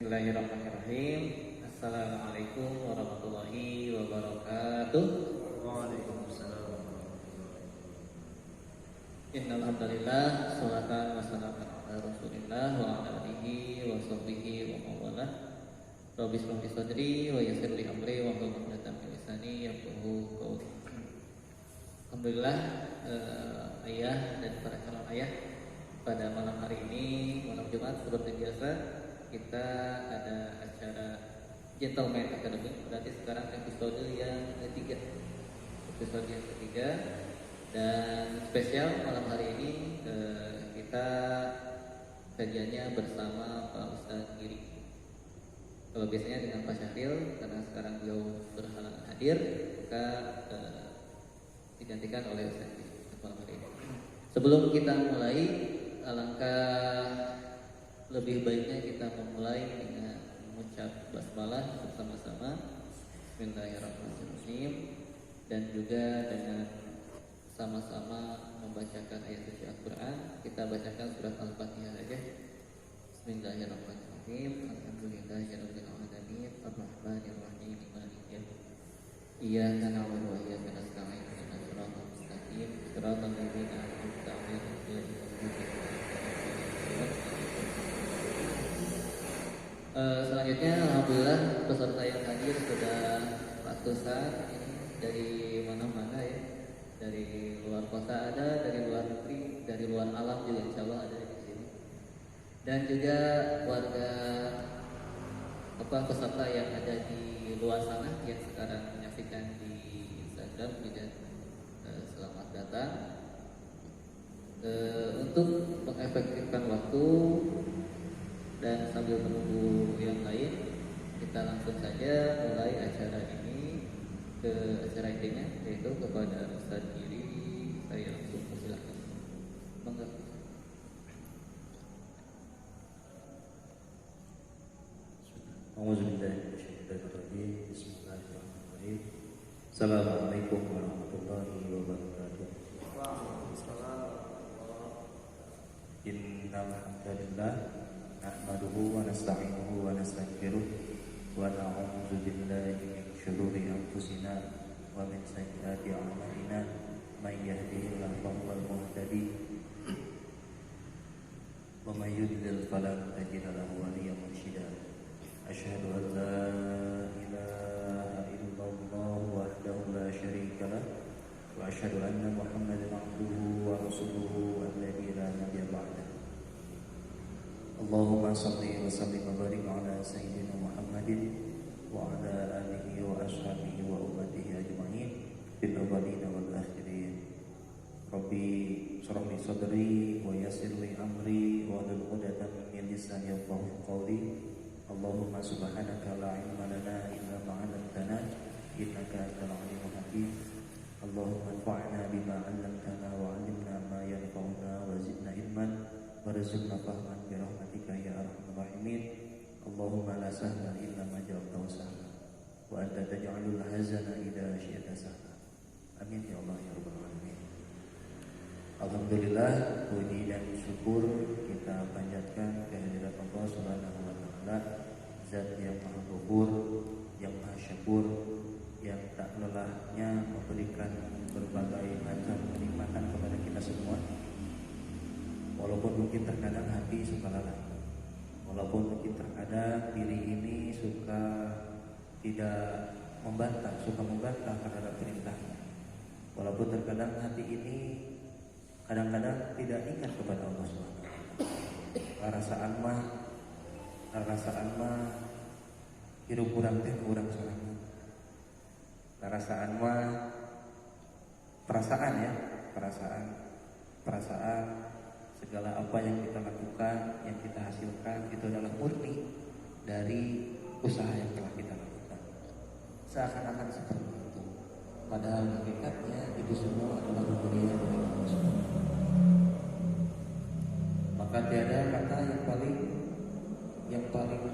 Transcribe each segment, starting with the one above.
Bismillahirrahmanirrahim. Assalamualaikum warahmatullahi wabarakatuh. Waalaikumsalam. Innal hamdalillah, sholatan wa salamun ala Rasulillah wa ala alihi wa sahbihi wa mawalah. Rabbi shrah li sadri wa yassir li amri wa hlul 'uqdatam min lisani yafqahu qawli. Alhamdulillah, ayah dan para calon ayah, pada malam hari ini, malam Jumat seperti biasa, kita ada acara Gentleman Academy. Berarti sekarang episode yang ketiga. Dan spesial malam hari ini kita kajiannya bersama Pak Ustadz Giri. Kalau biasanya dengan Pak Syahril, karena sekarang beliau berhalangan hadir, maka digantikan oleh Ustadz Giri malam hari ini. Sebelum kita mulai, alangkah lebih baiknya kita memulai dengan mengucap basmalah bersama-sama, Bismillahirrahmanirrahim, dan juga dengan sama-sama membacakan ayat suci Al-Quran. Kita bacakan surat Al-Fatihah aja. Bismillahirrahmanirrahim. Alhamdulillahirabbil alamin, arrahmanirrahim, maliki yaumiddin. Iyyaka na'budu wa iyyaka nasta'in, ihdinas siratal mustaqim, siratal ladzina an'amta 'alaihim ghairil maghdubi 'alaihim. Selanjutnya, alhamdulillah peserta yang hadir sudah ratusan. Ini dari mana-mana ya, dari luar kota ada, dari luar negeri, dari luar alam juga insya Allah ada di sini. Dan juga warga peserta yang ada di luar sana yang sekarang menyaksikan di Instagram juga, selamat datang. Untuk mengefektifkan waktu dan sambil menunggu yang lain, kita langsung saja mulai acara ini ke acara intinya, yaitu kepada Ustadz Giri. Saya langsung persilakan. Monggo. A'udzubillahi minasyaitonir rajim. Bismillahirrahmanirrahim. Assalamualaikum warahmatullahi wabarakatuh. Innal hamdalillah nahmaduhu wa nasta'inuhu wa nastaghfiruh wa na'udzu billahi min shururi anfusina wa min sayyiati a'malina. May yahdihillahu fahuwal muhtadi wa may yudlil fala tajida lahu waliyyan mursyida. Asyhadu an la ilaha illallah wahdahu la syarika lah wa asyhadu anna Muhammadan abduhu wa rasuluhu alladzi la nabiyya ba'dahu. Allahumma salli wa sallim wa barik ala sayyidina Muhammadin wa ala alihi wa ashabihi wa ummatihi ajma'in fil awwalin wal akhirin. Rabbi shrah li sadri wa yassir li amri wa hlul 'uqdatam min lisani yafqahu qawli. Allahumma subhanaka la ilma lana illa ma 'allamtana innaka antal alimul hakim. Allahumma anfa'na bima 'allamtana wa 'allimna ma yanfa'una wa zidna ilman warzuqna fahman bi rahmatika ya arhamar rahimin. Allahumma la sahla illa ma ja'altahu sahla wa anta taj'alul hazana idza syi'ta sahla. Amin ya Allah ya rabbal alamin. Alhamdulillah, puji dan syukur kita panjatkan kehadirat Allah Subhanahu wa taala, Zat yang Maha Ghafur, yang Maha Syakur, yang tak lelahnya memberikan berbagai macam kenikmatan kepada kita semua. Walaupun mungkin terkadang hati suka lelah, walaupun mungkin terkadang diri ini suka tidak membantah, suka membantah terhadap perintahnya. Walaupun terkadang hati ini kadang-kadang tidak ingat kepada Allah SWT. Rasaan mah hirup kurang teh kurang sorangan. Rasaan mah perasaan ya, perasaan segala apa yang kita lakukan, yang kita hasilkan itu adalah murni dari usaha yang telah kita lakukan. Seakan-akan seperti itu. Padahal hakikatnya itu semua adalah pemberian dari Allah SWT. Maka tiada kata yang paling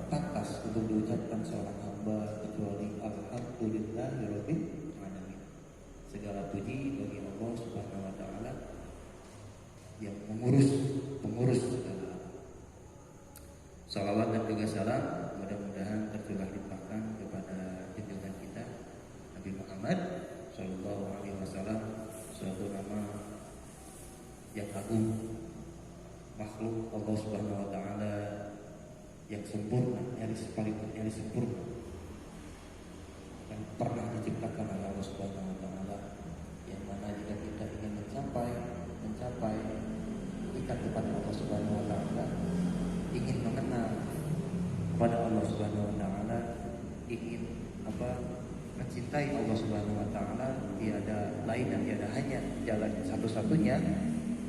pantas untuk diucapkan seorang hamba kecuali alhamdulillahirabbil alamin. Segala puji bagi Allah Subhanahu wa taala yang mengurus segala. Salawat dan juga salam mudah-mudahan tercurah limpahkan kepada junjungan kita Nabi Muhammad Sallallahu Alaihi Wasallam, suatu nama yang agung, makhluk Allah Subhanahu Wa Taala yang sempurna, nyaris sempurna, yang pernah diciptakan oleh Allah Subhanahu Wa Taala, yang mana jika kita ingin mencapai ikat kepada Allah Subhanahu Wa Taala, ingin mengenal kepada Allah Subhanahu Wa Taala, ingin mencintai Allah Subhanahu Wa Taala, tiada lain dan tiada hanya jalan satu-satunya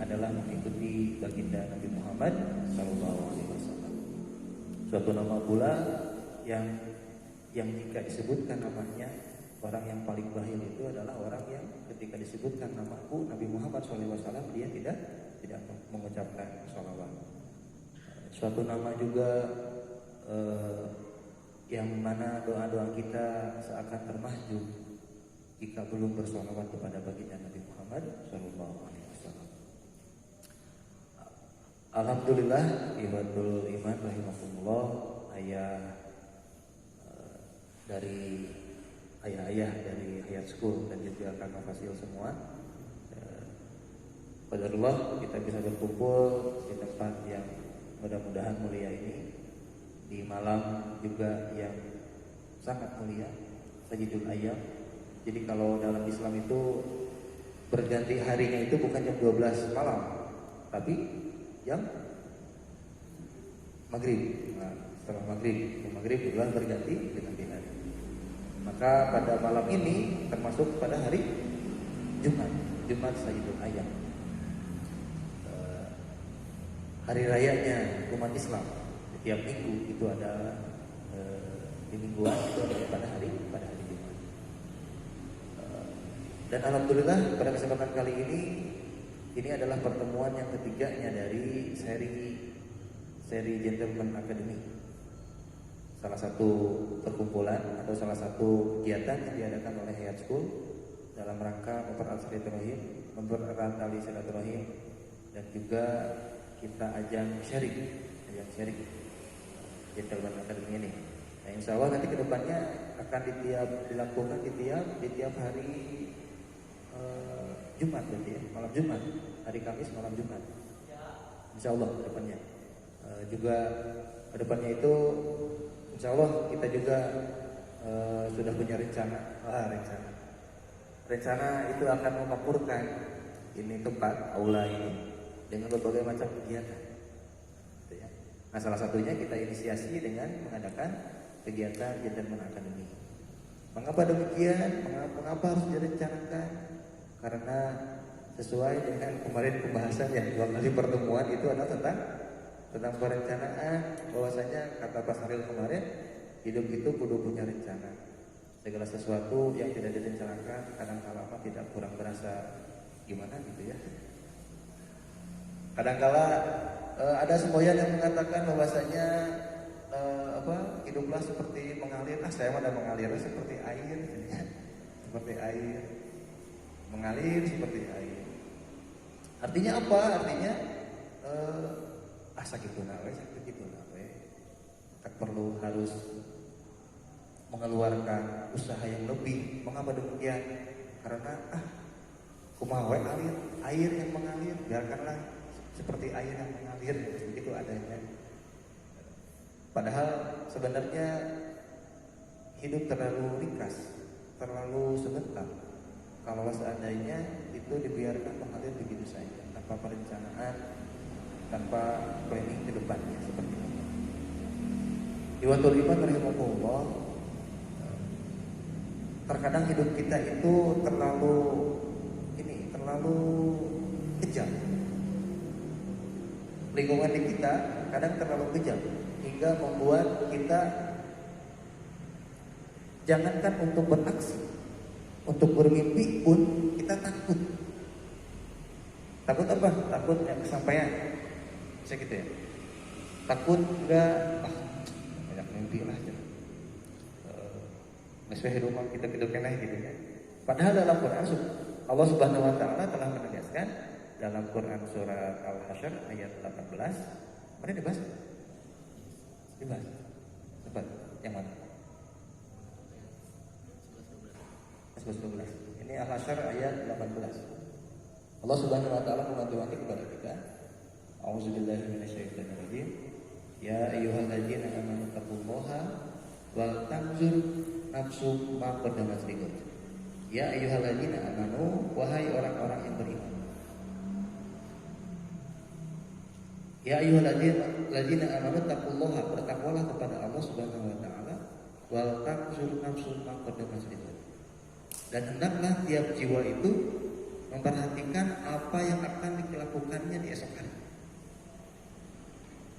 adalah mengikuti baginda Nabi Muhammad Sallallahu Alaihi Wasallam. Suatu nama pula yang jika disebutkan namanya, orang yang paling bakhil itu adalah orang yang ketika disebutkan namaku Nabi Muhammad SAW dia tidak mengucapkan sholawat. Suatu nama juga yang mana doa-doa kita seakan termahjub jika belum bersholawat kepada baginda Nabi Muhammad SAW. Alhamdulillah, ibadul iman rahimahumullah, dari ayah-ayah dari Hayat School dan juga kakak Fasil semua. Qadarullah kita bisa berkumpul di tempat yang mudah-mudahan mulia ini, di malam juga yang sangat mulia, Sayyidul Ayyam. Jadi kalau dalam Islam itu berganti harinya itu bukan jam 12 malam, tapi jam maghrib. Nah, setelah maghrib bulan berganti dengan hari. Maka pada malam ini termasuk pada hari Jumat Sayyidul Ayyam, hari rayanya umat Islam. Setiap minggu itu ada di mingguan itu adalah pada hari Jumat. Dan alhamdulillah pada kesempatan kali ini adalah pertemuan yang ketiganya dari seri Gentleman Academy. Salah satu perkumpulan atau salah satu kegiatan yang diadakan oleh Hayat School dalam rangka mempererat tali silaturahim, dan juga kita ajang sharing Gentleman Academy ini. Nah, insya Allah nanti kedepannya akan dilakukan di tiap hari Jumat, berarti ya, malam Jumat, hari Kamis malam Jumat. Insya Allah kedepannya juga kedepannya itu insya Allah kita juga sudah punya rencana itu akan memakmurkan ini tempat aula ini dengan berbagai macam kegiatan. Nah, salah satunya kita inisiasi dengan mengadakan kegiatan Gentleman Academy. Mengapa demikian? Mengapa harus direncanakan? Karena sesuai dengan kemarin pembahasan yang 2 kali pertemuan itu adalah tentang perencanaan, bahwasanya kata Pak Saril kemarin, hidup itu kudu punya rencana. Segala sesuatu yang tidak direncanakan kadang-kala tidak kurang berasa gimana gitu ya. Kadang-kala ada semboyan yang mengatakan bahwasanya hiduplah seperti mengalir. Saya mah mengalir seperti air, seperti air, mengalir seperti air. Artinya apa? Artinya sakit nawe. Kita perlu harus mengeluarkan usaha yang lebih. Mengapa demikian? Karena kumaha we air yang mengalir, biarkanlah seperti air yang mengalir, itu adanya. Padahal sebenarnya hidup terlalu ringkas, terlalu sebentar. Kalau seandainya itu dibiarkan mengalir begitu saja, tanpa perencanaan, tanpa planning ke depannya seperti itu. Iwatul iman rahimahullah, terkadang hidup kita itu terlalu kejam. Lingkungan di kita kadang terlalu kejam hingga membuat kita jangankan untuk beraksi, untuk bermimpi pun kita takut. Takut apa? Takut yang kesampaian. Saya gitu ya. Takut enggak banyak mimpi lah. Sesuai rumah kita kena gitu ya. Padahal dalam Quran Allah Subhanahu wa taala telah menegaskan dalam Quran surat Al-Hasyr ayat 18. Mari dibahas. Dibahas. Cepat. Yang mana? 11-12. Ini Al-Hasyr ayat 18. Allah Subhanahu wa taala mewanti-wanti kepada kita. A'udzubillahi minasyaitonirrajim. Ya ayyuhalladzina amanu taqullaha wal tanzur nafsum ma qaddamat lighad. Ya ayyuhalladzina amanu, wahai orang-orang yang beriman. Ya ayyuhalladzina amanu taqullaha, bertakwalah kepada Allah Subhanahu wa taala, wal tanzur nafsum ma qaddamat lighad. Dan hendaklah tiap jiwa itu memperhatikan apa yang akan dilakukannya di esok hari.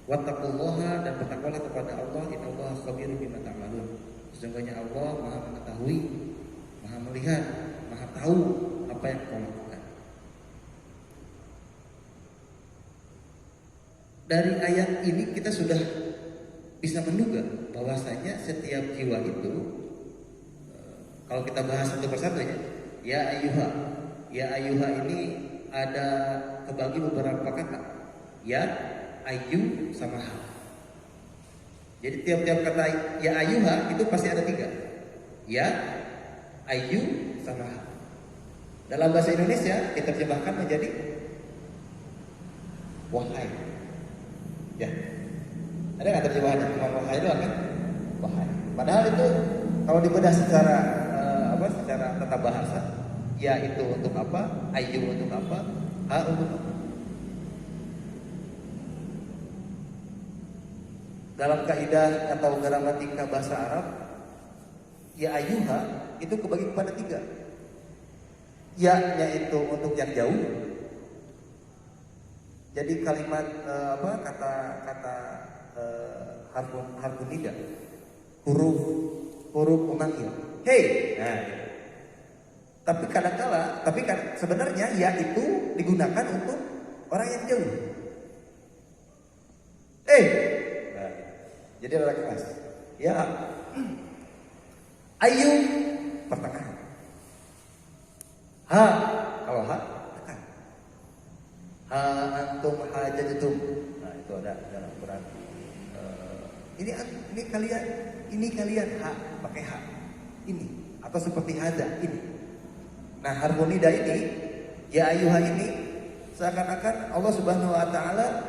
Wattaqullaha, dan bertakwalah kepada Allah, innallaha khabirun bima ta'malun. Sesungguhnya Allah Maha mengetahui, Maha melihat, Maha tahu apa yang kau lakukan. Dari ayat ini kita sudah bisa menduga bahwasanya setiap jiwa itu, kalau kita bahas satu persatu ya ayyuha ini ada kebagi beberapa kata. Ya, ayu sama ha. Jadi tiap-tiap kata ya ayyuha itu pasti ada 3. Ya, ayu sama ha. Dalam bahasa Indonesia diterjemahkan menjadi wahai. Ya. Ada nggak terjemahannya cuma wahai doang kan? Wahai. Padahal itu kalau dibedah secara secara tata bahasa, ya itu untuk apa, ayu untuk apa, ha untuk apa. Dalam kaidah atau gramatika bahasa Arab, ya ayuha itu kebagi kepada 3. Ya-nya itu untuk yang jauh. Jadi kalimat kata harfun nida, huruf pemanggil. Hey, nah, tapi sebenarnya ya itu digunakan untuk orang yang jauh. Nah, jadi ada kelas. Ya, ayu pertengahan. Ha, kalau ha tekan. Ha antum hajajatum. Nah itu ada dalam Quran. Ini kalian ha pakai ha. Ini atau seperti hada ini. Nah harmonida ini, ya ayuha ini seakan-akan Allah Subhanahu wa taala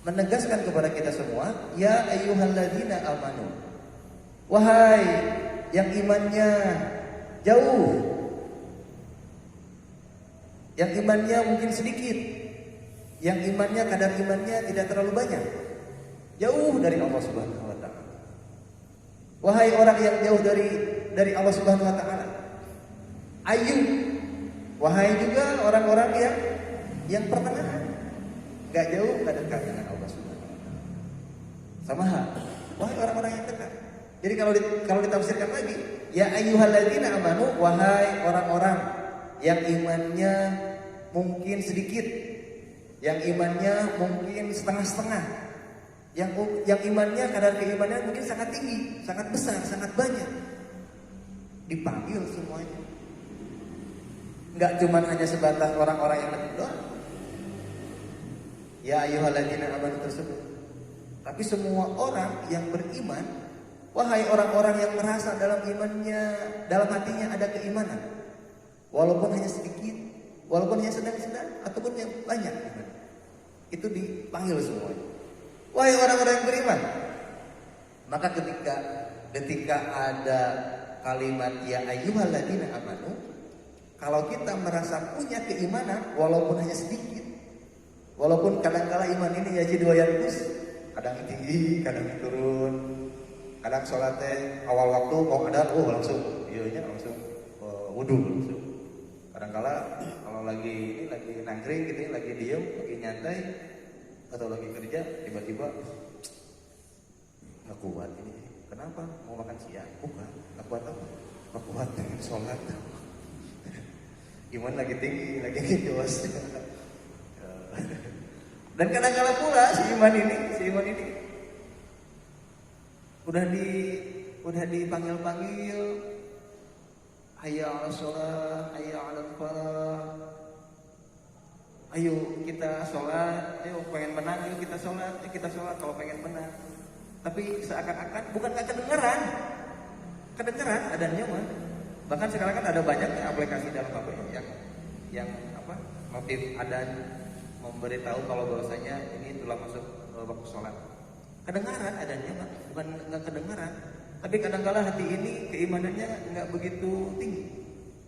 menegaskan kepada kita semua, ya ayyuhalladzina amanu, wahai yang imannya jauh, yang imannya mungkin sedikit, yang imannya kadar imannya tidak terlalu banyak, jauh dari Allah Subhanahu wa taala. Wahai orang yang jauh dari Allah Subhanahu wa taala. Ayu, wahai juga orang-orang yang pertengahan, enggak jauh, enggak dekat dengan Allah Subhanahu wa taala. Sama ha, wahai orang-orang yang dekat. Jadi kalau ditafsirkan lagi, ya ayyuhalladzina amanu, wahai orang-orang yang imannya mungkin sedikit, yang imannya mungkin setengah-setengah, yang imannya, kadar keimannya mungkin sangat tinggi, sangat besar, sangat banyak. Dipanggil semuanya. Enggak cuma hanya sebatas orang-orang yang berdoa. Ya ayyuhalladzina amanu tersebut. Tapi semua orang yang beriman, wahai orang-orang yang merasa dalam imannya, dalam hatinya ada keimanan. Walaupun hanya sedikit, walaupun hanya sedang-sedang ataupun yang banyak. Itu dipanggil semuanya. Wahai orang-orang yang beriman. Maka ketika ada kalimat ya ayyuhalladzina amanu, kalau kita merasa punya keimanan walaupun hanya sedikit, walaupun kadang-kala iman ini yazid wa yanqus, kadang tinggi, kadang turun, kadang sholatnya awal waktu mau ada langsung langsung wudu langsung. Kadang-kala kalau lagi nangkring gitu, lagi diem, lagi nyantai atau lagi kerja, tiba-tiba nggak kuat ini. Kenapa? Mau makan siang? Bukan. Nggak kuat apa? Nggak kuat dengan sholat. Iman lagi tinggi, lagi ngejos. Dan kadang-kala pula si iman ini udah dipanggil-panggil, hayya 'alas shalah, hayya 'alal falah. Ayo kita sholat, ayo pengen menang, ayo kita sholat, kalau pengen menang. tapi seakan-akan bukan nggak kedengeran, kedengeran adanya mah. Bahkan sekarang kan ada banyak aplikasi dalam HP yang apa notif adan memberitahu kalau bahwasanya ini telah masuk waktu sholat. Kedengaran adanya mah, bukan nggak kedengaran. Tapi kadang-kala hati ini keimanannya nggak begitu tinggi,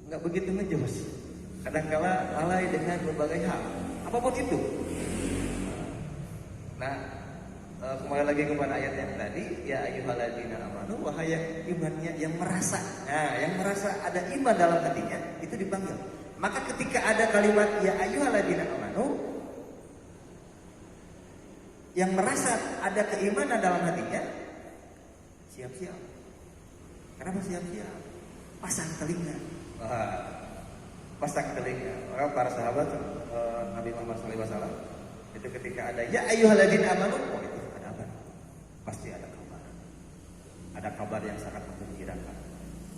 nggak begitu ngejos. Kadang-kala lalai dengan berbagai hal, apapun itu. Nah, kembali lagi kepada ayat yang tadi, ya ayyuhalladzina amanu, wahai yang imannya, yang merasa, nah yang merasa ada iman dalam hatinya itu dipanggil. Maka ketika ada kalimat ya ayyuhalladzina amanu, yang merasa ada keimanan dalam hatinya, siap-siap. Kenapa siap-siap? Pasang telinga. Pasang telinga. Maka para sahabat Nabi Muhammad SAW itu ketika ada ya ayyuhalladzina amanu, oh itu ada apa? Pasti ada kabar. Ada kabar yang sangat menggembirakan,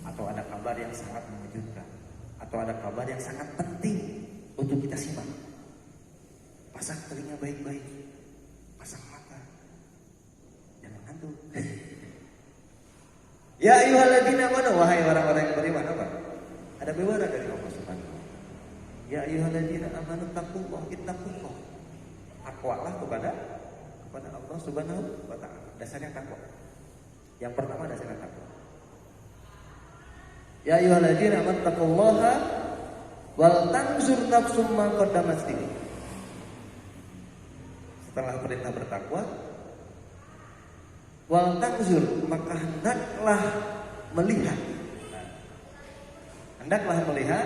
atau ada kabar yang sangat mengejutkan, atau ada kabar yang sangat penting untuk kita simak. Pasang telinga baik-baik, pasang mata, jangan ngantuk. Ya ayyuhalladzina amanu, wahai orang-orang yang beriman, apa? Ada bewara dari Allah Subhanahu wa taala. Ya ayyuhalladzina amanu taqullaha ittaqullah. Takwalah kepada Allah Subhanahu wa taala. Dasarnya takwa. Yang pertama dasarnya takwa. Ya ayyuhalladzina amanu taqullaha wal tanzur nafsum ma qaddamat lighad. Setelah perintah bertakwa, wal tanzur, maka hendaklah melihat. Hendaklah melihat,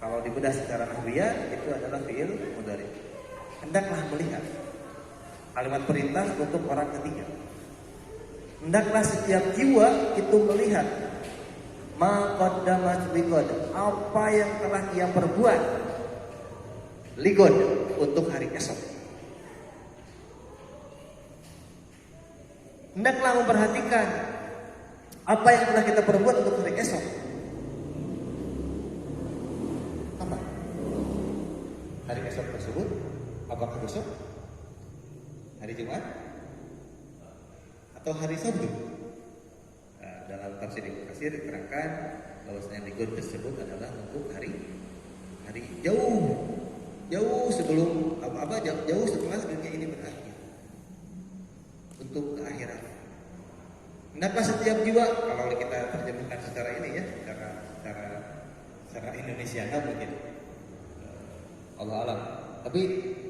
kalau dibedah secara nahwiyah itu adalah fi'il mudhari. Hendaklah melihat. Kalimat perintah untuk orang ketiga. Hendaklah setiap jiwa itu melihat ma qaddamat lighad, apa yang telah ia perbuat lighad untuk hari esok. Hendaklah memperhatikan apa yang telah kita perbuat untuk hari esok. Apa? Hari esok tersebut, apakah besok? Hari Jumat? Atau hari Sabtu? Nah, dalam tafsir Ibnu Katsir diterangkan bahwasanya lighad tersebut adalah untuk hari jauh sebelum jauh setelah dunia ini berakhir, untuk ke akhirat. Hendaklah setiap jiwa, kalau kita terjemahkan secara ini ya, secara Indonesiana mungkin, Allah alam. Tapi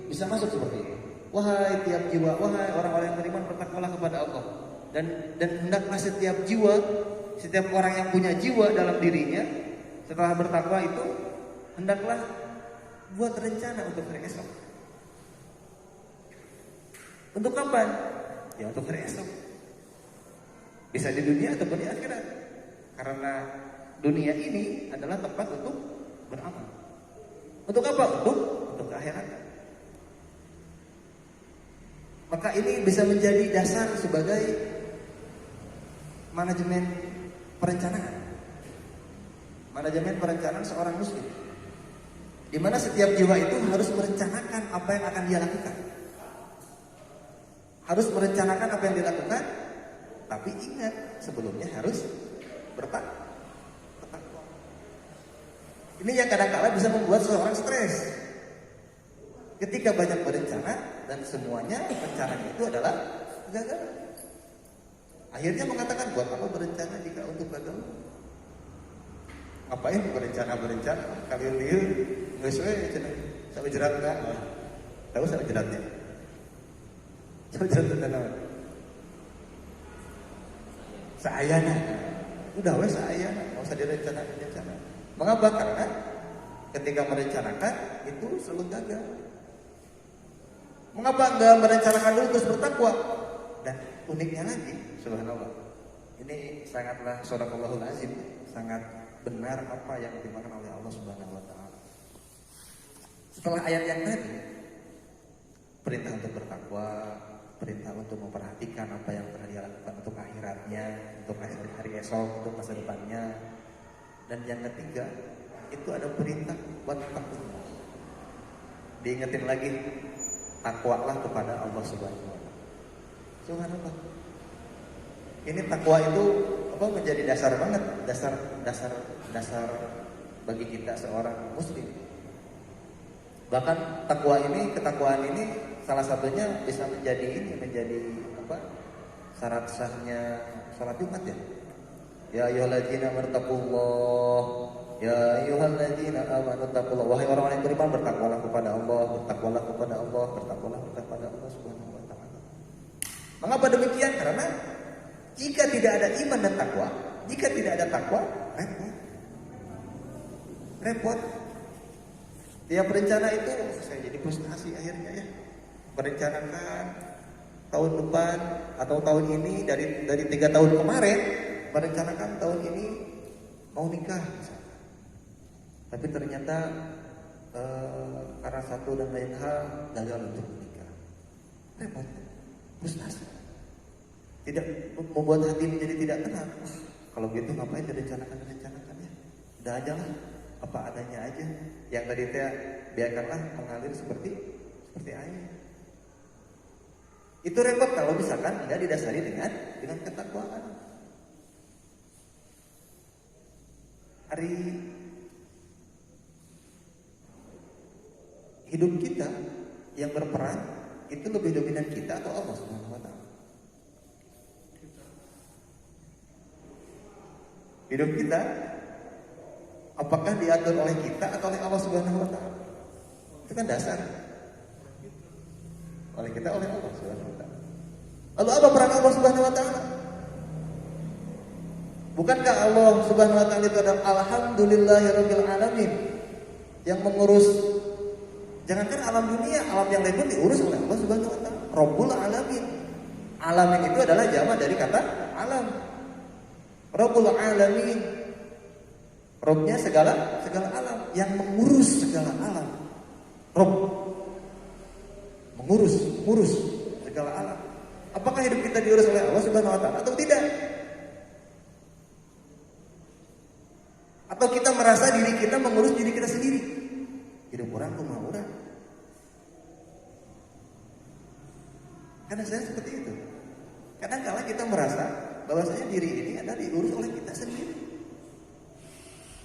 bisa masuk seperti ini. Wahai tiap jiwa, wahai orang-orang yang beriman, bertakwalah kepada Allah. Dan hendaklah setiap jiwa, setiap orang yang punya jiwa dalam dirinya, setelah bertakwa itu, hendaklah buat rencana untuk hari esok. Untuk kapan? Ya untuk hari esok. Bisa di dunia ataupun di akhirat. Karena dunia ini adalah tempat untuk beramal. Untuk apa? Untuk akhirat. Maka ini bisa menjadi dasar sebagai manajemen perencanaan. Manajemen perencanaan seorang muslim, di mana setiap jiwa itu harus merencanakan apa yang akan dia lakukan. Harus merencanakan apa yang dilakukan, tapi ingat sebelumnya harus bertakwa. Ini yang kadang-kala bisa membuat seseorang stres. Ketika banyak berencana dan semuanya rencananya itu adalah gagal. Akhirnya mengatakan, buat apa berencana jika untuk gagal? Ngapain berencana? Kalian lihat nggak sesuai sampai jerat kan? Tahu sampai jeratnya? Sampai jerat apa? Seayana. Udah wes seayana, nggak usah direncana. Mengapa? Karena ketika merencanakan itu selalu gagal. Mengapa enggak merencanakan dulu terus bertakwa? Dan uniknya lagi, subhanallah, ini sangatlah shadaqallahul azim, sangat benar apa yang dimakan oleh Allah Subhanahu wa taala. Setelah ayat yang tadi, perintah untuk bertakwa, perintah untuk memperhatikan apa yang telah dia lakukan untuk akhiratnya, untuk hari esok, untuk masa depannya. Dan yang ketiga, itu ada perintah buat takwa. Diingetin lagi, takwalah kepada Allah Subhanahu wa taala. Subhanallah. Ini takwa itu menjadi dasar banget, dasar bagi kita seorang muslim. Bahkan ketakwaan ini salah satunya bisa menjadi syarat sahnya salat Jumat ya. Ya ayyuhalladzina amanu ya ayyuhalladzina amanu taqullah. Wahai orang-orang yang beriman, bertakwalah kepada Allah, bertakwalah kepada Allah, bertakwalah kepada Allah Subhanahu wa taala. Mengapa demikian? Karena jika tidak ada iman dan takwa, jika tidak ada takwa, repot. Tiap rencana itu saya jadi frustasi akhirnya ya. Merencanakan tahun depan atau tahun ini dari 3 tahun kemarin merencanakan tahun ini mau nikah misalnya. Tapi ternyata karena satu dan lain hal gagal untuk menikah. Repot, frustasi. Tidak membuat hati menjadi tidak tenang. Kalau gitu ngapain direncanakan ya? Udah aja lah, apa adanya aja. Yang tadi biarkanlah mengalir seperti air. Itu repot kalau misalkan tidak didasari dengan ketakwaan. Hari hidup kita yang berperan itu lebih dominan kita atau Allah Subhanahu wa taala? Hidup kita apakah diatur oleh kita atau oleh Allah Subhanahu wa taala? Itu kan dasar. Oleh kita, oleh Allah Subhanahu wa taala. Lalu apa peran Allah Subhanahu wa taala? Bukankah Allah Subhanahu wa taala itu adalah alhamdulillahirabbil alamin yang mengurus, jangankan alam dunia, alam yang lain pun diurus oleh Allah Subhanahu wa taala. Rabbul alamin. Alamin itu adalah jamak dari kata alam. Rabbul alamin. Rabbnya segala alam, yang mengurus segala alam. Rabb mengurus segala alam. Apakah hidup kita diurus oleh Allah Subhanahu wa taala atau tidak? Atau kita merasa diri kita mengurus diri kita sendiri? Hidup orang rumah orang. Karena saya seperti itu. Kadang-kala kita merasa bahwasanya diri ini adalah diurus oleh kita sendiri.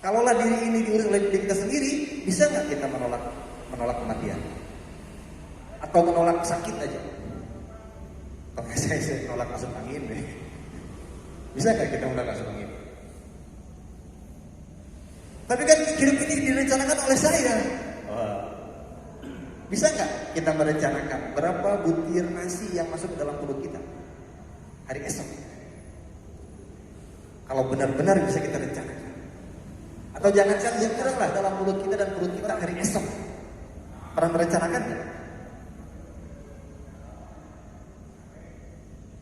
Kalaulah diri ini diurus oleh diri kita sendiri, bisa nggak kita menolak kematian? Atau menolak sakit aja? Kalau saya menolak masuk angin deh. Bisa nggak kita menolak masuk angin? Tapi kan hidup ini direncanakan oleh saya. Bisa nggak kita merencanakan berapa butir nasi yang masuk ke dalam perut kita hari esok? Kalau benar-benar bisa kita rencanakan. Atau jangankan yang kuranglah dalam mulut kita dan perut kita hari esok. Pernah merencanakan nggak?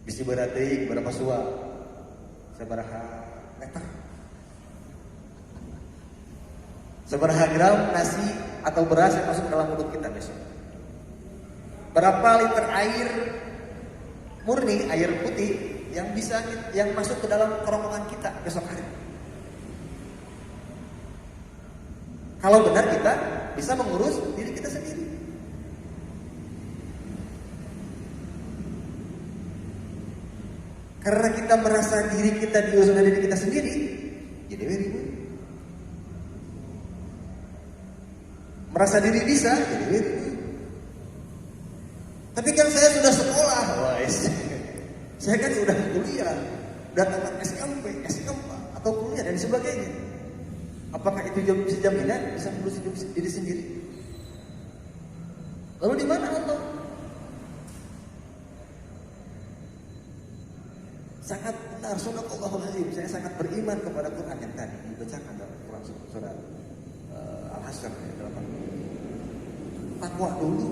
Bisi beratei berapa suap? Sabaraha meter? Seberapa gram nasi atau beras yang masuk dalam mulut kita besok? Berapa liter air murni, air putih yang masuk ke dalam kerongkongan kita besok hari? Kalau benar kita bisa mengurus diri kita sendiri. Karena kita merasa diri kita diurus oleh diri kita sendiri, jadi ribut. Merasa diri bisa, jadi ribut. Tapi kan saya sudah sekolah, saya kan sudah kuliah, udah tamat SMP, SMA atau kuliah dan sebagainya. Apakah itu bisa jaminan bisa mengurus diri sendiri? Lalu di mana Allah? Sangat benar, Subhanallahul azim. Saya sangat beriman kepada Quran yang tadi dibacakan dalam Quran surat Al-Hasyr ayat 8. Takwa dulu.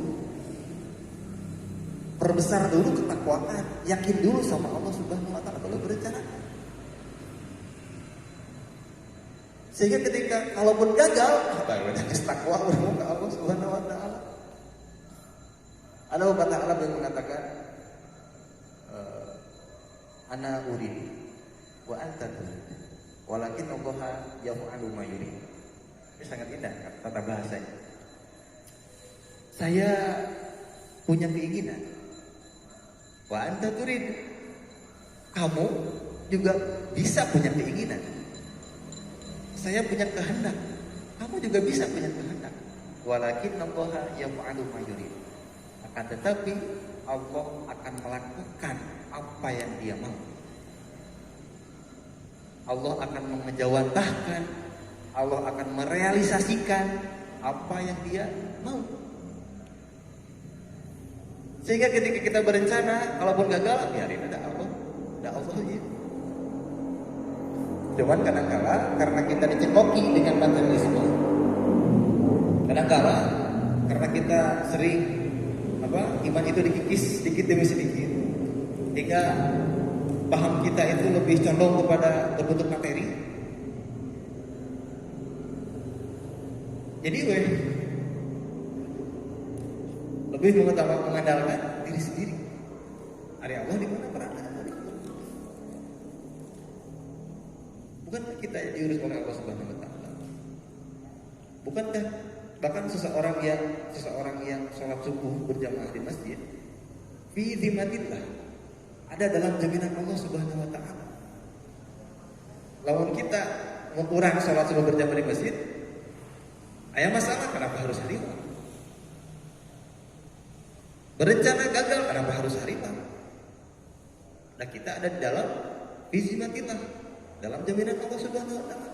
Perbesar dulu ketakwaan, yakin dulu sama Allah Subhanahu wa taala kalau berencana. Sehingga ketika kalaupun gagal, takwa bermuka Allah Subhanahu wa taala. Ada pepatah Arab yang mengatakan ana uridu wa anta turid walakin Allah yaf'alu ma yurid. Ini sangat indah tata bahasanya. Saya punya keinginan, Wa anta turid. Kamu juga bisa punya keinginan. Saya punya kehendak. Kamu juga bisa punya kehendak. Walakin Allah yaf'alu ma yurid. Akan tetapi Allah akan melakukan apa yang Dia mau. Allah akan mengejawantahkan, Allah akan merealisasikan apa yang Dia mau. Sehingga ketika kita berencana, kalaupun gagal, biarin ada Allah aja. Cuman kadang-kala karena kita dicekoki dengan materialisme, kadang-kala karena kita sering iman itu dikikis sedikit demi sedikit, hingga paham kita itu lebih condong kepada berbentuk materi. Jadi lebih mengandalkan diri sendiri. Ada Allah di mana peran Allah di mana? Bukankah kita diurus oleh Allah Subhanahu Wa Taala? Bukankah bahkan seseorang yang sholat subuh berjamaah di masjid, fi dzimmatillah, ada dalam jaminan Allah Subhanahu Wa Taala. Lawan kita kurang sholat subuh berjamaah di masjid, ada masalah, kenapa harus hari Jumat? Berencana gagal, kenapa harus hari Jumat? Nah, kita ada di dalam bizimatillah, dalam jaminan Allah Subhanahu Wa Taala.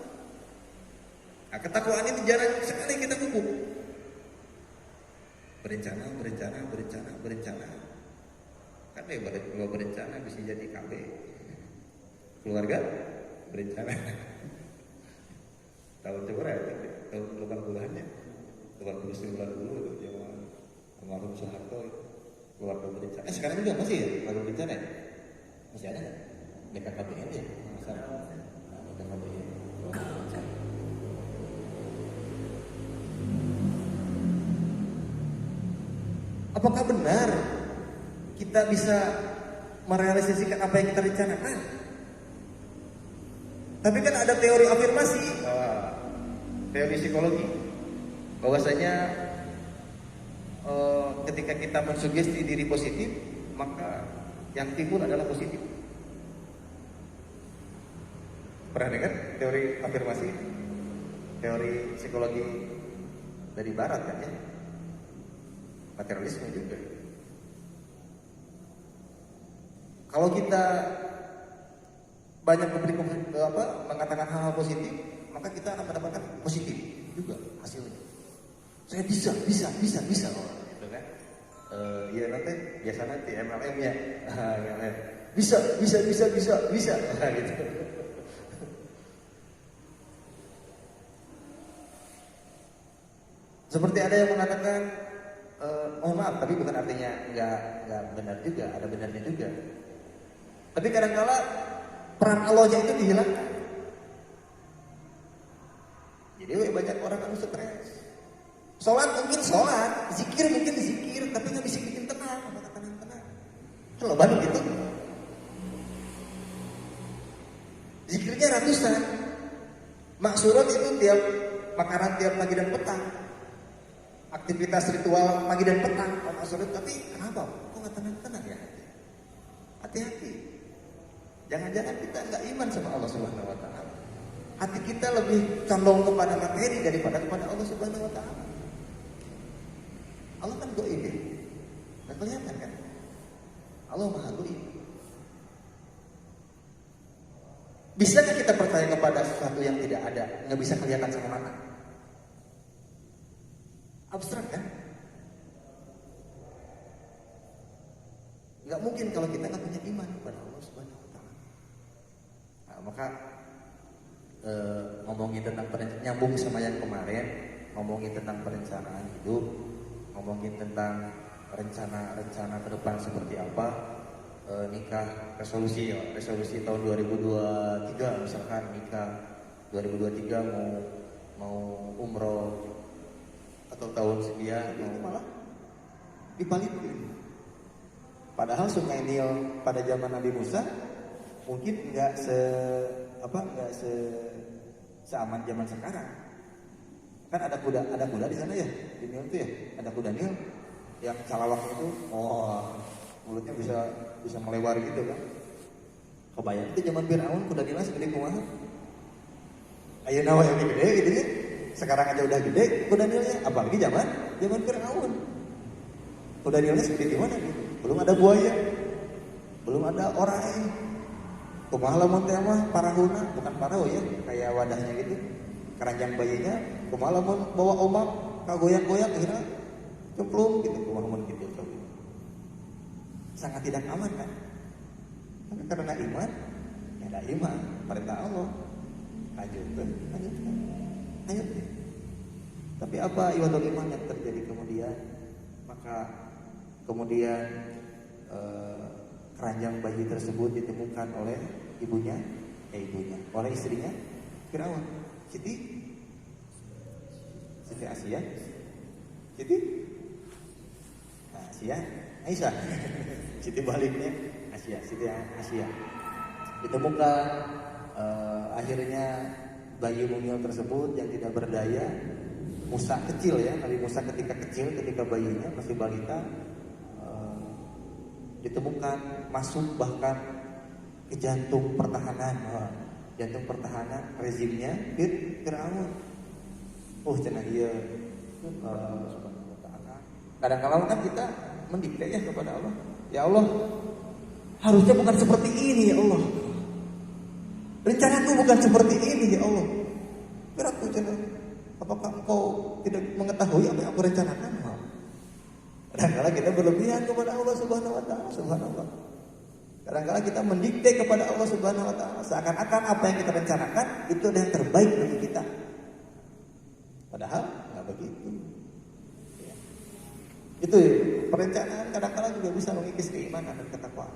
Nah, ketakwaan ini jarang sekali kita pupuk. Berencana. Kan kalau berencana bisa jadi KB. Keluarga berencana. Tahun berapa? Tahun 80-an-nya. 89 dulu itu zaman almarhum Soeharto itu. Keluarga berencana. Sekarang juga masih ya keluarga berencana ya? Masih ada nggak? BKKBN ya? BKKBN. Apakah benar kita bisa merealisasikan apa yang kita rencanakan? Tapi kan ada teori afirmasi, teori psikologi, bahwasanya ketika kita mensugesti diri positif, maka yang timbul adalah positif. Pernah dengar teori afirmasi? Teori psikologi dari barat kan ya? Materialisme juga. Kalau kita banyak mengatakan hal-hal positif, maka kita akan mendapatkan positif juga hasilnya. Saya bisa loh, gitu kan? Iya nanti biasa nanti MLM ya, bisa, gitu. Seperti ada yang mengatakan, oh maaf, tapi bukan artinya nggak benar juga, ada benarnya juga. Tapi kadang-kala peran Allahnya itu dihilangkan. Jadi banyak orang yang stres. Sholat mungkin sholat, zikir mungkin zikir, tapi nggak bisa bikin tenang, tenang. Kalau banyak itu, zikirnya ratusan, maksurat itu tiap makanan tiap pagi dan petang. Aktivitas ritual pagi dan petang, maksurat, tapi kenapa? Kok nggak tenang ya? Hati-hati. Jangan-jangan kita nggak iman sama Allah Subhanahu Wa Taala. Hati kita lebih condong kepada materi daripada kepada Allah Subhanahu Wa Taala. Allah kan goib ya, nggak kelihatan kan? Allah maha goib. Bisakah kita percaya kepada sesuatu yang tidak ada, nggak bisa kelihatan sama mata? Abstrak kan? Nggak mungkin kalau kita nggak punya iman kepada Allah Subhanahu Wa Taala. Nah, maka ngomongin tentang nyambung sama yang kemarin, ngomongin tentang perencanaan hidup, ngomongin tentang rencana ke depan seperti apa, nikah resolusi tahun 2023 misalkan nikah 2023 mau umroh atau tahun sekian itu malah dibalikin. Padahal Sungai Nil pada zaman Nabi Musa mungkin nggak seaman zaman sekarang. Kan ada kuda di sana ya, di Nil itu ya, ada kuda Nil yang calawak itu, mulutnya bisa melebar gitu kan. Kebayang itu zaman Firaun kuda nila segede kumaha. Ayeuna wae gede gitu ya. Sekarang aja udah gede kuda nilnya, apalagi zaman Firaun. Kuda nilnya segede gimana gitu. Belum ada buaya. Belum ada orai. Kumaha lamun teh mah parahuna, bukan parahu ya, kayak wadahnya gitu. Keranjang bayinya, kumaha lamun bawa ombak kagoyak-goyak akhirnya cemplung gitu, kumaha mun gitu coba. Sangat tidak aman kan? Tapi karena iman, ya ada iman, perintah Allah. Lanjutkan. Ayo. Tapi apa iwadul iman yang terjadi kemudian? Maka kemudian keranjang bayi tersebut ditemukan oleh ibunya, oleh istrinya Firaun, Siti Asia, Asia, Aisyah, Siti baliknya Siti Asia. Ditemukan akhirnya bayi mungil tersebut yang tidak berdaya, Musa kecil ya, Nabi Musa ketika kecil, ketika bayinya masih balita, ditemukan masuk bahkan ke jantung pertahanan rezimnya Firaun. Cenah ieu subhanahu wa ta'ala. Kadang-kadang kan kita mendikte ya kepada Allah. Ya Allah, harusnya bukan seperti ini ya Allah. Rencanaku bukan seperti ini ya Allah. Beratku cenah. Apakah engkau tidak mengetahui apa yang aku rencanakan? Kadang-kadang kita berlebihan kepada Allah Subhanahu wa ta'ala, subhanallah. Kadang-kadang kita mendikte kepada Allah Subhanahu wa ta'ala seakan-akan apa yang kita rencanakan itu adalah yang terbaik bagi kita. Padahal enggak begitu. Ya. Itu perencanaan kadang-kadang juga bisa mengikis keimanan dan ketakwaan.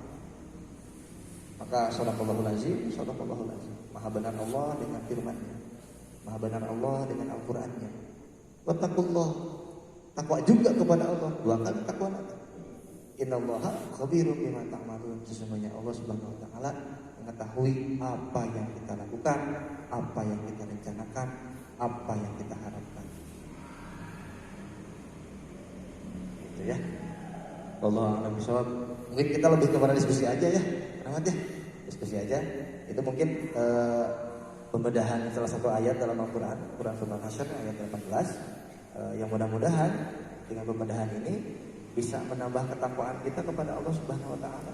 Maka shadaqallahul azim. Maha benar Allah dengan firman-Nya. Maha benar Allah dengan Al-Qur'an-Nya. Wattaqullah. Takwa juga kepada Allah, 2 kali takwa nanti. Innallaha khabirum bima ta'malun. Sesungguhnya Allah Subhanahu wa taala mengetahui apa yang kita lakukan, apa yang kita rencanakan, apa yang kita harapkan. Gitu ya. Wallahu a'lam bishawab. Mungkin kita lebih kepada diskusi aja ya. Rahmat ya. Diskusi aja. Itu mungkin pembedahan salah satu ayat dalam Al-Qur'an, Quran surah Al-Hasyr ayat 18. Yang mudah-mudahan dengan pembedahan ini bisa menambah ketakwaan kita kepada Allah Subhanahu wa taala.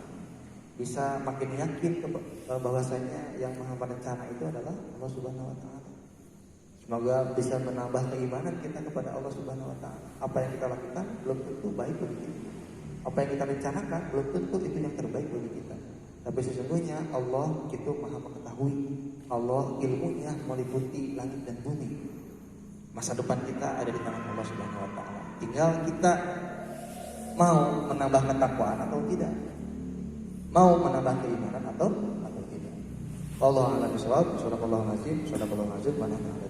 Bisa makin yakin bahwasanya yang Maha Perencana itu adalah Allah Subhanahu wa taala. Semoga bisa menambah keimanan kita kepada Allah Subhanahu wa taala. Apa yang kita lakukan belum tentu baik bagi kita. Apa yang kita rencanakan belum tentu itu yang terbaik bagi kita. Tapi sesungguhnya Allah itu Maha mengetahui. Allah ilmunya meliputi langit dan bumi. Masa depan kita ada di tangan Allah Subhanahu wa taala. Tinggal kita mau menambah ketakwaan atau tidak. Mau menambah keimanan atau tidak. Wallahu a'lam bishawab. Shadaqallahul azim. Wa nahnu 'ala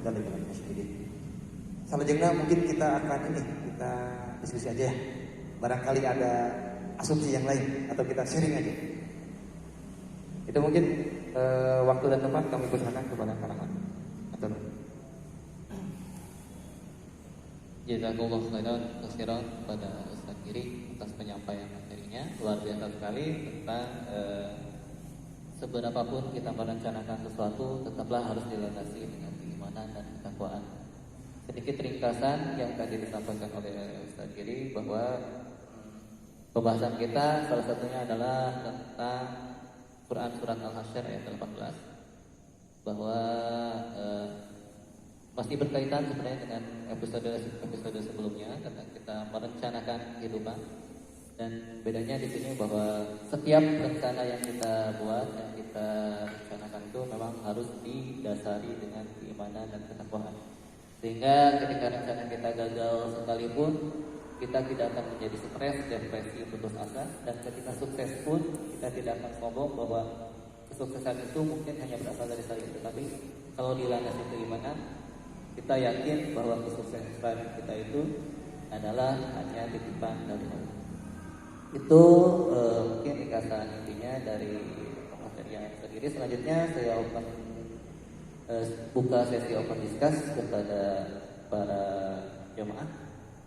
dzalika minasy syahidin. Selanjutnya mungkin kita akan kita diskusi aja ya. Barangkali ada asumsi yang lain atau kita sharing aja. Itu mungkin waktu dan tempat kami persilakan kepada kalangan atau Jazakallah khairan kepada Ustaz Giri atas penyampaian materinya. Luar biasa sekali tentang seberapapun kita merencanakan sesuatu tetaplah harus dilandasi dengan keimanan dan ketakwaan. Sedikit ringkasan yang tadi disampaikan oleh Ustaz Giri bahwa pembahasan kita salah satunya adalah tentang Quran surat Al-Hasyr ayat 18 bahwa masih berkaitan sebenarnya dengan episode sebelumnya tentang kita merencanakan kehidupan, dan bedanya di sini bahwa setiap rencana yang kita buat, yang kita rencanakan itu memang harus didasari dengan keimanan dan ketakwaan, sehingga ketika rencana kita gagal sekalipun kita tidak akan menjadi stres, depresi, putus asa, dan ketika sukses pun kita tidak akan sombong bahwa kesuksesan itu mungkin hanya berasal dari saya, tetapi kalau dilandasi keimanan, kita yakin bahwa kesuksesan kita itu adalah hanya titipan dari Allah. Itu mungkin ringkasan intinya dari materi yang sendiri. Selanjutnya saya buka sesi open discuss kepada para jemaah.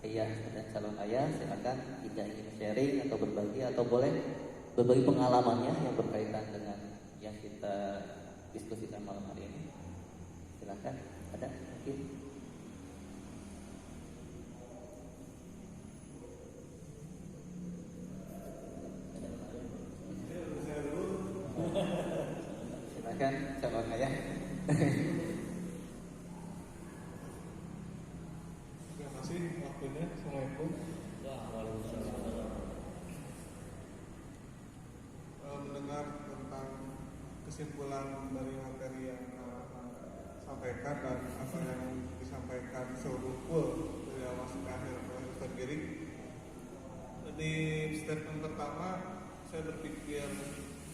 ayah dan calon ayah, silakan jika ingin sharing atau berbagi atau boleh berbagi pengalamannya yang berkaitan dengan yang kita diskusikan malam hari ini. Silakan, ada mungkin. Silakan calon ayah. Terima kasih waktunya. Assalamualaikum. Mendengar tentang kesimpulan dari materi yang sampaikan dan apa yang disampaikan seluruh full dari awal sampai akhir oleh Ustaz Giring. Di statement pertama saya berpikir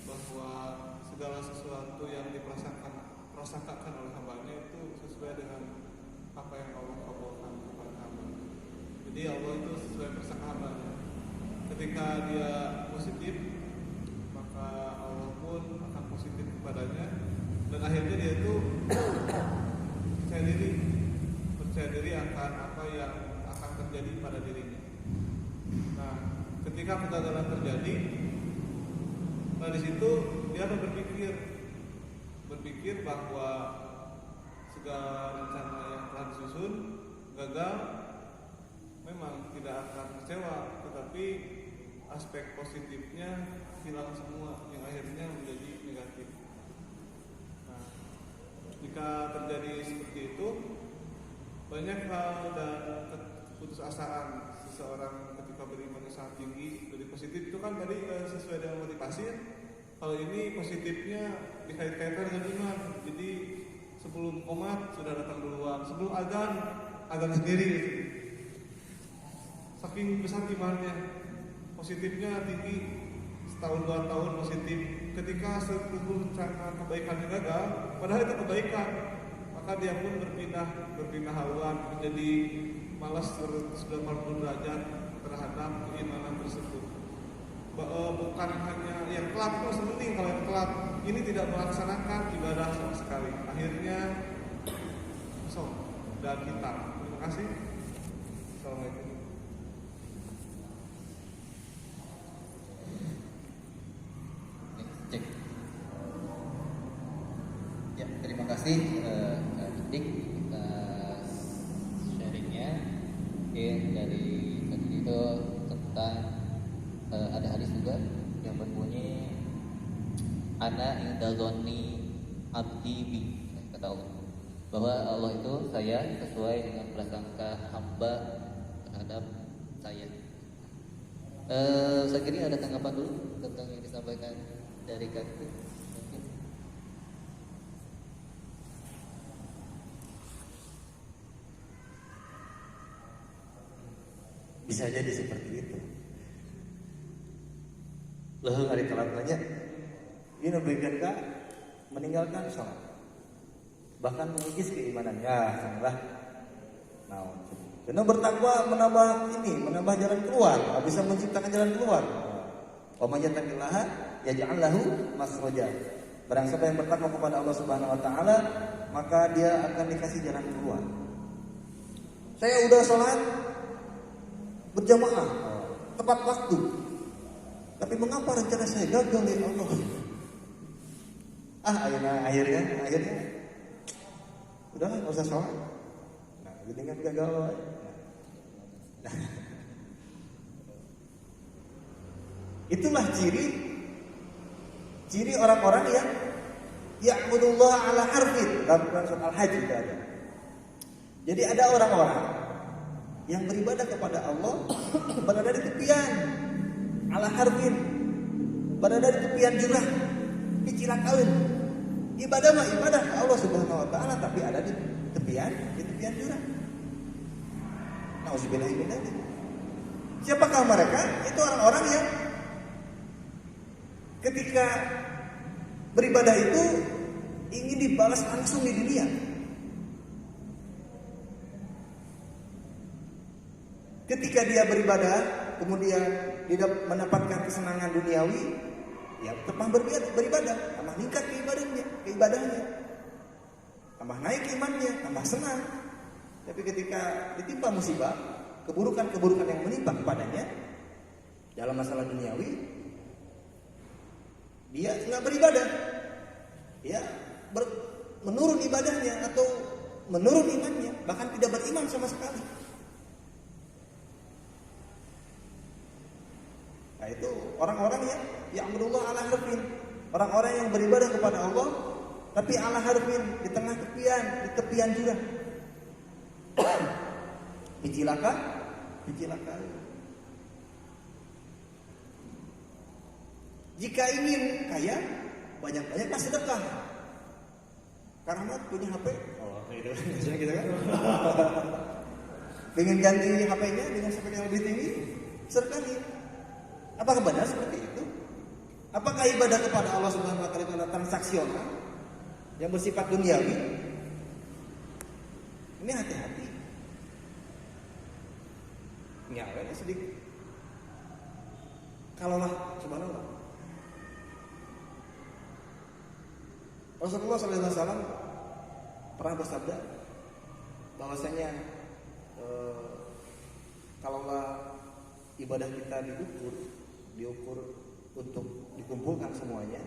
bahwa segala sesuatu yang diprasangkakan oleh hambanya itu sesuai dengan apa yang Allah kabulkan kepada hamba. Jadi Allah itu sesuai prasangka hambanya. Ketika dia positif, maka Allah pun akan positif kepadanya, dan akhirnya dia itu percaya diri akan apa yang akan terjadi pada dirinya. Nah, ketika kegagalan terjadi, nah di situ dia akan berpikir bahwa segala rencana yang telah disusun gagal, memang tidak akan kecewa, tetapi aspek positifnya hilang semua yang akhirnya menjadi negatif. Nah, jika terjadi seperti itu, banyak hal dan keputusasaan seseorang ketika beriman sangat tinggi dari positif itu kan tadi sesuai dengan motivasi. Kalau ini positifnya dikait-kaitkan dengan iman, jadi sebelum qomat sudah datang duluan, sebelum azan sendiri. Saking besar imannya, positifnya tinggi, setahun 2 tahun positif. Ketika sebelum rencana kebaikannya gagal, padahal itu kebaikan, maka dia pun berpindah haluan menjadi malas 180 derajat terhadap keimanan tersebut. Bukan hanya yang telat itu penting, kalau yang telat ini tidak melaksanakan ibadah sama sekali, akhirnya kosong dan hitam. Terima kasih. Assalamualaikum. Cek. Ya, terima kasih Kak Dik atas sharingnya. Dari tadi itu tentang ada hadis juga yang berbunyi ana indadzonni abdi bi, kata Allah bahwa Allah itu saya sesuai dengan prasangka hamba terhadap saya. Saya kira ada tanggapan dulu tentang yang disampaikan dari Kak Dik. Bisa jadi seperti itu. Leuheung ari telat banyak. Ini berikan Kak meninggalkan sholat, bahkan mengikis keimanannya. Salah. Nah, karena bertakwa menambah jalan keluar, bisa menciptakan jalan keluar. Wa may yattaqillaha yaj'al lahu makhraja. Barang siapa yang bertakwa kepada Allah Subhanahu wa taala, maka dia akan dikasih jalan keluar. Saya udah sholat berjamaah tepat waktu, tapi mengapa rencana saya gagal ya Allah? Akhirnya udah nggak usah sholat. Nah, jadi kan gagal. Nah. Itulah ciri orang-orang yang ya'budullah ala harfin. Dalam surat Al-Hajj juga ada. Jadi ada orang-orang yang beribadah kepada Allah berada di tepian ala harfin, berada di tepian jurang, di cilakaun. Ibadah mah ibadah ke Allah Subhanahu wa taala, tapi ada di tepian jurang. Nauzubillah min dzalik. Siapakah mereka? Itu orang-orang yang ketika beribadah itu ingin dibalas langsung di dunia. Ketika dia beribadah, kemudian dia mendapatkan kesenangan duniawi, ya tambah beribadah, tambah meningkat keibadahnya, tambah naik imannya, tambah senang. Tapi ketika ditimpa musibah, keburukan-keburukan yang menimpa kepadanya dalam masalah duniawi, dia nggak beribadah, ya menurun ibadahnya atau menurun imannya, bahkan tidak beriman sama sekali. Nah itu orang-orang yang ya'budullah ala harfin, orang-orang yang beribadah kepada Allah tapi ala harfin, di tengah tepian, di tepian jurang. Dicilaka. Jika ingin kaya, banyak-banyaklah sedekah. Karena punya HP, gitu kan? Pengen ganti HP-nya dengan spek yang lebih tinggi, sedekahi. Apakah benar seperti itu? Apakah ibadah kepada Allah Subhanahu wa taala itu adalah transaksional yang bersifat duniawi? Ini hati-hati. Nyawanya sedikit. Kalaulah subhanallah, Rasulullah SAW pernah bersabda bahwasanya kalaulah ibadah kita diukur untuk dikumpulkan semuanya,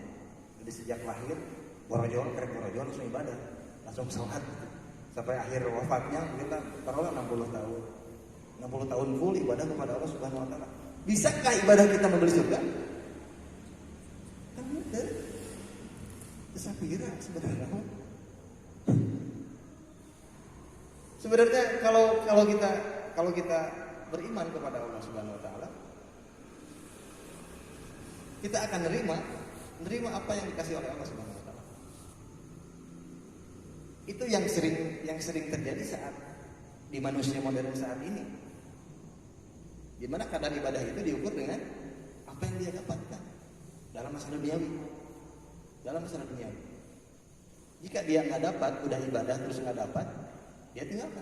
jadi sejak lahir borojo langsung ibadah, langsung sholat sampai akhir wafatnya kita taruhlah 60 tahun. 60 tahun full ibadah kepada Allah Subhanahu wa taala. Bisakah ibadah kita membeli surga? Kan mudah. Kesapira sebenarnya. Sebenarnya kalau kita beriman kepada Allah Subhanahu wa taala, kita akan menerima apa yang dikasih oleh Allah Subhanahu wa taala. Itu yang sering terjadi saat di manusia modern saat ini. Di mana kadar ibadah itu diukur dengan apa yang dia dapatkan dalam masalah duniawi. Jika dia nggak dapat, udah ibadah terus nggak dapat, dia tinggalkan.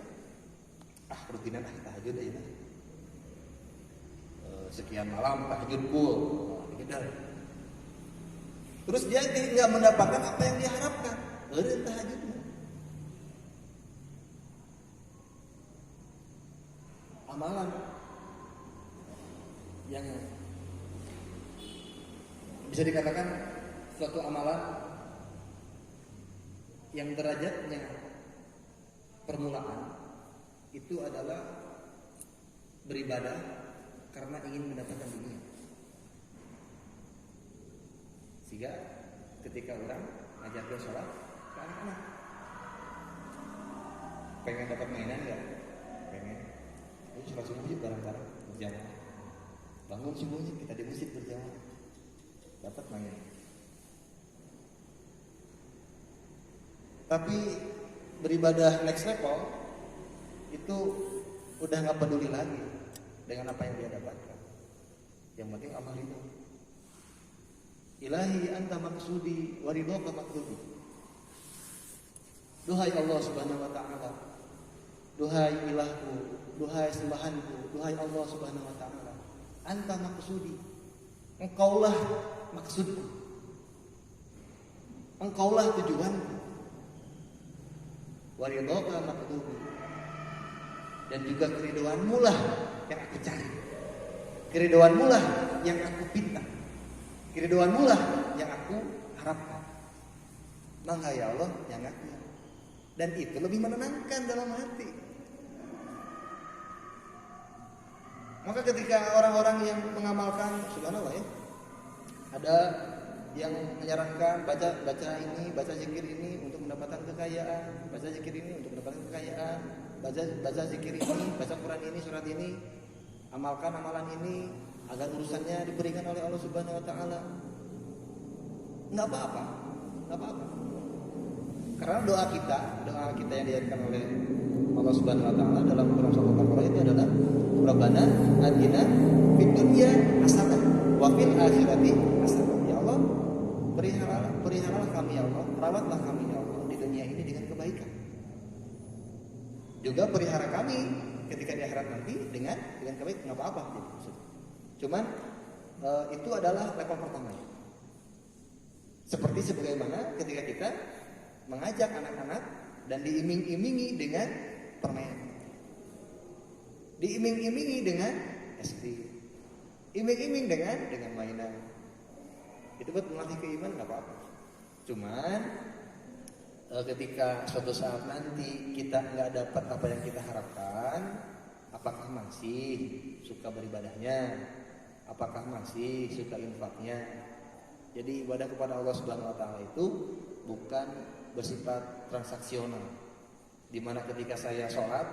Rutinan tahajud aja. Sekian malam tahajud full, gitu. Terus dia nggak mendapatkan apa yang dia harapkan, tahajudnya. Amalan yang bisa dikatakan suatu amalan yang derajatnya permulaan itu adalah beribadah karena ingin mendapatkan dunia. Sehingga ketika orang ngajak dia sholat ke anak-anak, pengen dapat mainan nggak? Pengen. Sholat subuh bareng-bareng berjamaah. Bangun subuhnya kita di masjid berjamaah, dapat mainan. Tapi beribadah next level itu udah nggak peduli lagi dengan apa yang dia dapatkan. Yang penting amal itu. Ilahi anta maksudi wa ridhaka maqsudi. Duhai Allah Subhanahu wa taala, duhai ilahku, duhai sembahanku, duhai Allah Subhanahu wa taala, anta maksudi, engkaulah maksudku, engkaulah tujuanku, wa ridhaka maqsudi, dan juga keridhoanmu lah yang aku cari, keridhoanmu lah yang aku pinta, keridhoanmu lah yang aku harapkan. Maka ya Allah yang aku, dan itu lebih menenangkan dalam hati. Maka ketika orang-orang yang mengamalkan, subhanallah ya, ada yang menyarankan baca ini, baca zikir ini untuk mendapatkan kekayaan, baca zikir ini untuk mendapatkan kekayaan, baca zikir ini, baca Quran ini, surat ini, amalkan amalan ini agar urusannya diberikan oleh Allah Subhanahu wa taala. Enggak apa-apa. Karena doa kita yang diajarkan oleh Allah Subhanahu wa taala dalam Quran surah Al-Baqarah itu adalah Rabbana atina fid dunya hasanah wa fil akhirati hasanah. Ya Allah, peliharalah kami ya Allah, rawatlah kami ya Allah di dunia ini dengan kebaikan. Juga pelihara kami ketika di akhirat nanti dengan kebaikan, enggak apa-apa gitu. Cuman itu adalah level pertama. Seperti sebagaimana ketika kita mengajak anak-anak dan diiming-imingi dengan permainan. diiming-imingi dengan es krim, iming-iming dengan mainan. Itu buat melatih keimanan nggak apa-apa. Cuman ketika suatu saat nanti kita nggak dapat apa yang kita harapkan, apakah masih suka beribadahnya? Apakah masih suka infaknya? Jadi ibadah kepada Allah Subhanahu wa taala itu bukan bersifat transaksional. Di mana ketika saya sholat,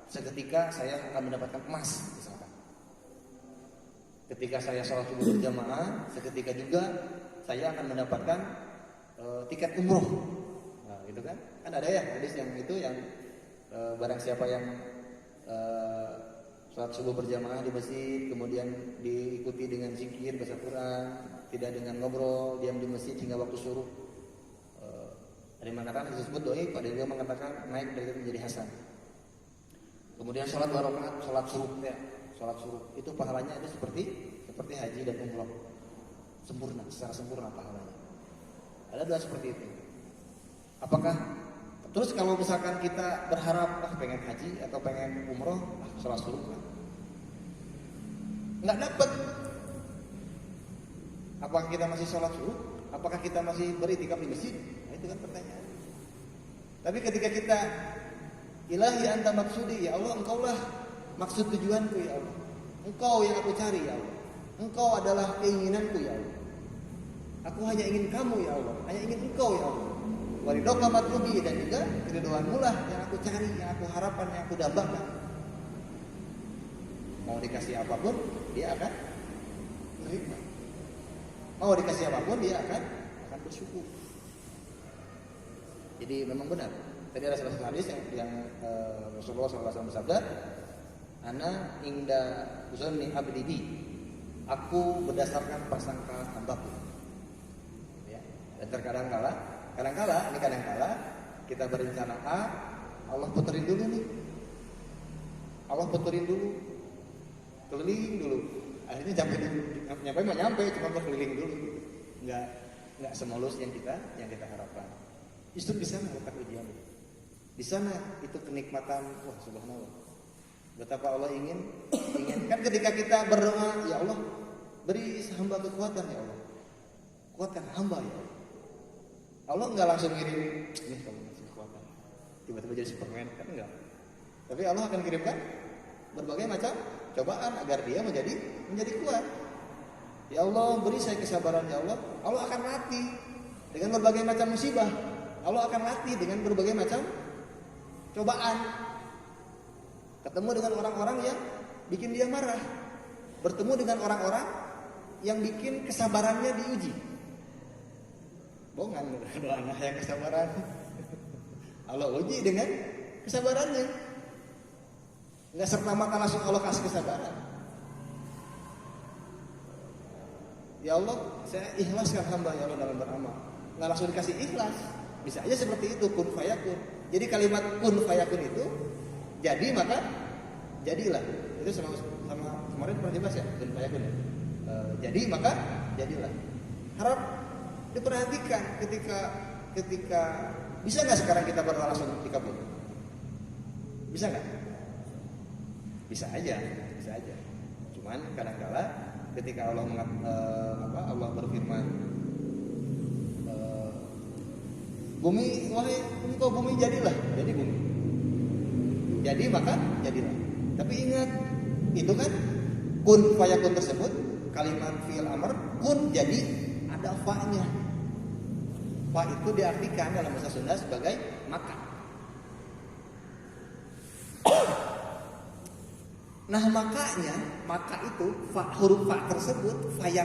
seketika saya akan mendapatkan emas misalkan. Ketika saya sholat subuh berjamaah, seketika juga saya akan mendapatkan tiket umroh. Nah, gitu kan? Kan ada ya hadis yang itu yang barang siapa yang sholat subuh berjamaah di masjid, kemudian diikuti dengan zikir, baca Quran, tidak dengan ngobrol, diam di masjid hingga waktu syuruk. Ada yang mengatakan disebut doi, pada juga mengatakan naik dari itu menjadi hasan. Kemudian sholat 2 rakaat, sholat syuruk ya, sholat syuruk itu pahalanya itu seperti haji dan umroh, sempurna, secara sempurna pahalanya. Ada 2 seperti itu. Apakah terus kalau misalkan kita berharap pengen haji atau pengen umroh, sholat syuruk kan nggak dapat. Apakah kita masih sholat syuruk? Apakah kita masih beritikaf di masjid? Nah, itu kan pertanyaan. Tapi ketika kita ilahi anta maksudi, ya Allah, engkaulah maksud tujuanku ya Allah. Engkau yang aku cari ya Allah. Engkau adalah keinginanku ya Allah. Aku hanya ingin kamu ya Allah, hanya ingin engkau ya Allah. Waridhoka matlubi, dan juga keridhoanmu lah yang aku cari, yang aku harapkan, yang aku dambakan. Mau dikasih apapun dia akan menerima. Mau dikasih apapun dia akan bersyukur. Jadi memang benar. Tadi ada salah satu hadis yang Rasulullah SAW bersabda, "Ana inda uzanni abdi bi." Aku berdasarkan prasangka hambaku. Ya. Dan kadangkala kita berencana A, Allah puterin dulu nih. Allah puterin dulu. Keliling dulu. Akhirnya nyampe, cuma berkeliling dulu. Enggak semulus yang kita harapkan. Justru di sana letak ujian. Di sana itu kenikmatan, wah subhanallah. Betapa Allah ingin kan ketika kita berdoa, ya Allah, beri hamba kekuatan ya Allah. Kuatkan hamba ya Allah. Allah enggak langsung ngirim, nih kamu ngasih kekuatan. Tiba-tiba jadi Superman, kan enggak. Tapi Allah akan kirimkan berbagai macam cobaan agar dia menjadi kuat. Ya Allah, beri saya kesabaran ya Allah. Allah akan latih dengan berbagai macam musibah. Allah akan latih dengan berbagai macam cobaan. Ketemu dengan orang-orang yang bikin dia marah. Bertemu dengan orang-orang yang bikin kesabarannya diuji. Bohongan doa anak yang kesabaran. Allah uji dengan kesabarannya. Enggak serta-merta langsung Allah kasih kesabaran. Ya Allah, saya ikhlaskan hamba ya Allah dalam beramal. Enggak langsung dikasih ikhlas. Bisa aja seperti itu, kun fayakun. Jadi kalimat kun fayakun itu jadi maka jadilah. Itu sama kemarin pernah dibahas ya, kun fayakun. Jadi maka jadilah. Harap diperhatikan ketika bisa nggak sekarang kita berdoa langsung dikabul? Bisa nggak? Bisa aja. Cuman kadang-kala ketika Allah berfirman, bumi, wahai engkau bumi jadilah, jadi bumi. Jadi maka jadilah. Tapi ingat, itu kan kun fayakun tersebut kalimat fi'il amr, kun jadi ada fa-nya. Fa itu diartikan dalam bahasa Sunda sebagai maka. Nah maka itu huruf fa tersebut fa yang